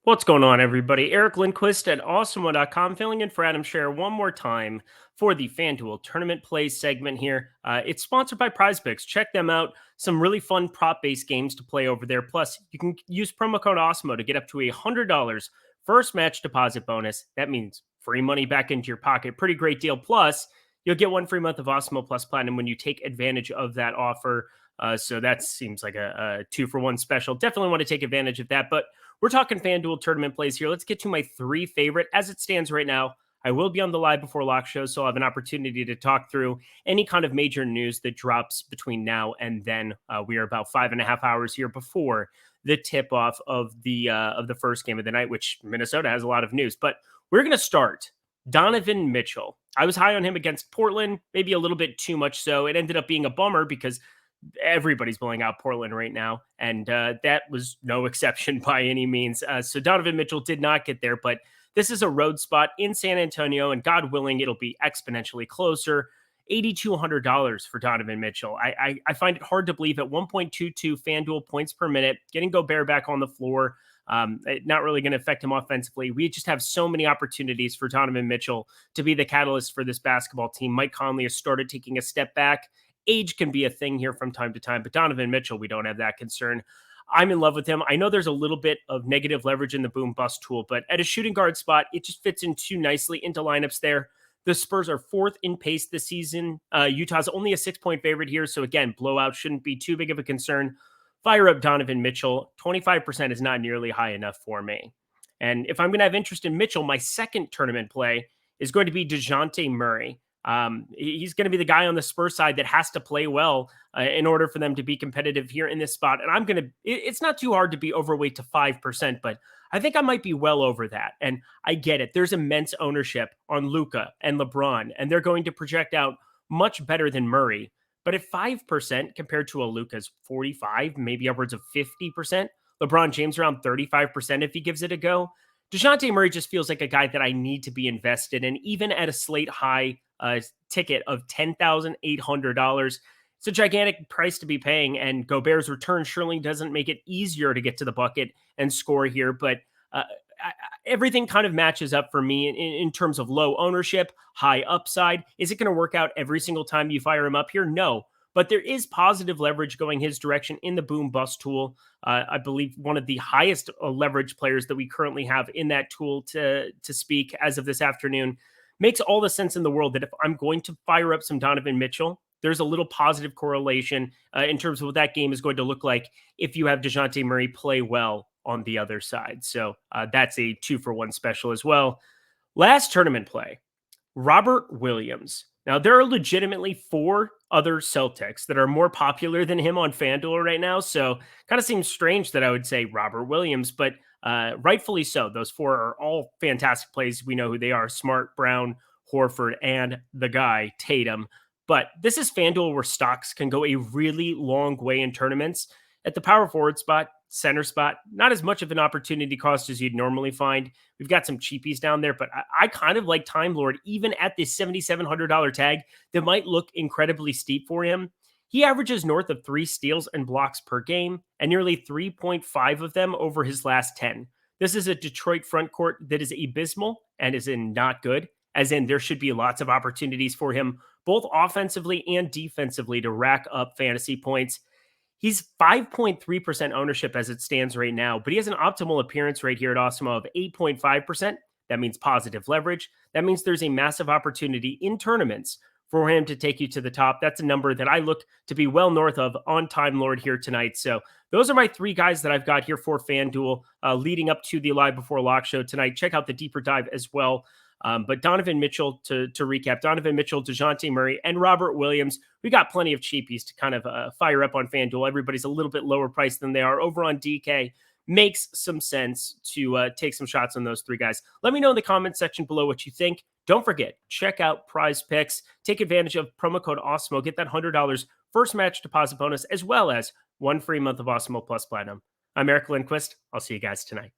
What's going on, everybody? Eric Lindquist at Awesemo.com, filling in for Adam Share one more time for the FanDuel Tournament Plays segment here. It's sponsored by PrizePicks. Check them out. Some really fun prop-based games to play over there. Plus, you can use promo code Awesemo to get up to $100 first match deposit bonus. That means free money back into your pocket. Pretty great deal. Plus, you'll get one free month of Awesemo Plus Platinum when you take advantage of that offer. So that seems like a 2-for-1 special. Definitely want to take advantage of that. But we're talking FanDuel tournament plays here. Let's get to my three favorite as it stands right now. I will be on the live before lock show, so I'll have an opportunity to talk through any kind of major news that drops between now and then. We are about 5.5 hours here before the tip off of the first game of the night, which Minnesota has a lot of news. But we're going to start Donovan Mitchell. I was high on him against Portland, maybe a little bit too much so. It ended up being a bummer because everybody's blowing out Portland right now, and that was no exception by any means. So Donovan Mitchell did not get there, but this is a road spot in San Antonio, and God willing, it'll be exponentially closer. $8,200 for Donovan Mitchell. I find it hard to believe at 1.22 FanDuel points per minute, getting Gobert back on the floor, not really going to affect him offensively. We just have so many opportunities for Donovan Mitchell to be the catalyst for this basketball team. Mike Conley has started taking a step back. Age can be a thing here from time to time, but Donovan Mitchell, we don't have that concern. I'm in love with him. I know there's a little bit of negative leverage in the boom bust tool, but at a shooting guard spot, it just fits in too nicely into lineups there. The Spurs are fourth in pace this season. Utah's only a 6-point favorite here. So again, blowout shouldn't be too big of a concern. Fire up Donovan Mitchell. 25% is not nearly high enough for me. And if I'm going to have interest in Mitchell, my second tournament play is going to be Dejounte Murray. He's going to be the guy on the Spurs side that has to play well in order for them to be competitive here in this spot. And it's not too hard to be overweight to 5%, but I think I might be well over that. And I get it. There's immense ownership on Luka and LeBron, and they're going to project out much better than Murray. But at 5% compared to a Luka's 45, maybe upwards of 50%, LeBron James around 35% if he gives it a go. Dejounte Murray just feels like a guy that I need to be invested in, even at a slate high ticket of $10,800. It's a gigantic price to be paying, and Gobert's return surely doesn't make it easier to get to the bucket and score here, but everything kind of matches up for me in terms of low ownership, high upside. Is it going to work out every single time you fire him up here? No, but there is positive leverage going his direction in the boom bust tool. I believe one of the highest leverage players that we currently have in that tool to speak as of this afternoon. Makes all the sense in the world that if I'm going to fire up some Donovan Mitchell, there's a little positive correlation in terms of what that game is going to look like if you have Dejounte Murray play well on the other side. So that's a 2-for-1 special as well. Last tournament play, Robert Williams. Now, there are legitimately 4 other Celtics that are more popular than him on FanDuel right now. So kind of seems strange that I would say Robert Williams, but rightfully so. Those 4 are all fantastic plays. We know who they are: Smart, Brown, Horford, and the guy, Tatum. But this is FanDuel where stocks can go a really long way in tournaments. At the power forward spot, center spot, not as much of an opportunity cost as you'd normally find. We've got some cheapies down there, but I kind of like Time Lord, even at the $7,700 tag that might look incredibly steep for him. He averages north of 3 steals and blocks per game, and nearly 3.5 of them over his last 10. This is a Detroit front court that is abysmal and is in not good, as in there should be lots of opportunities for him, both offensively and defensively, to rack up fantasy points. He's 5.3% ownership as it stands right now, but he has an optimal appearance rate here at Awesemo of 8.5%. That means positive leverage. That means there's a massive opportunity in tournaments for him to take you to the top. That's a number that I look to be well north of on Time Lord here tonight. So those are my 3 guys that I've got here for FanDuel leading up to the Live Before Lock show tonight. Check out the deeper dive as well. But Donovan Mitchell, to recap, Donovan Mitchell, Dejounte Murray, and Robert Williams. We got plenty of cheapies to kind of fire up on FanDuel. Everybody's a little bit lower priced than they are over on DK. Makes some sense to take some shots on those 3 guys. Let me know in the comment section below what you think. Don't forget, check out PrizePicks. Take advantage of promo code Awesemo. Get that $100 first match deposit bonus, as well as 1 free month of Awesemo Plus Platinum. I'm Eric Lindquist. I'll see you guys tonight.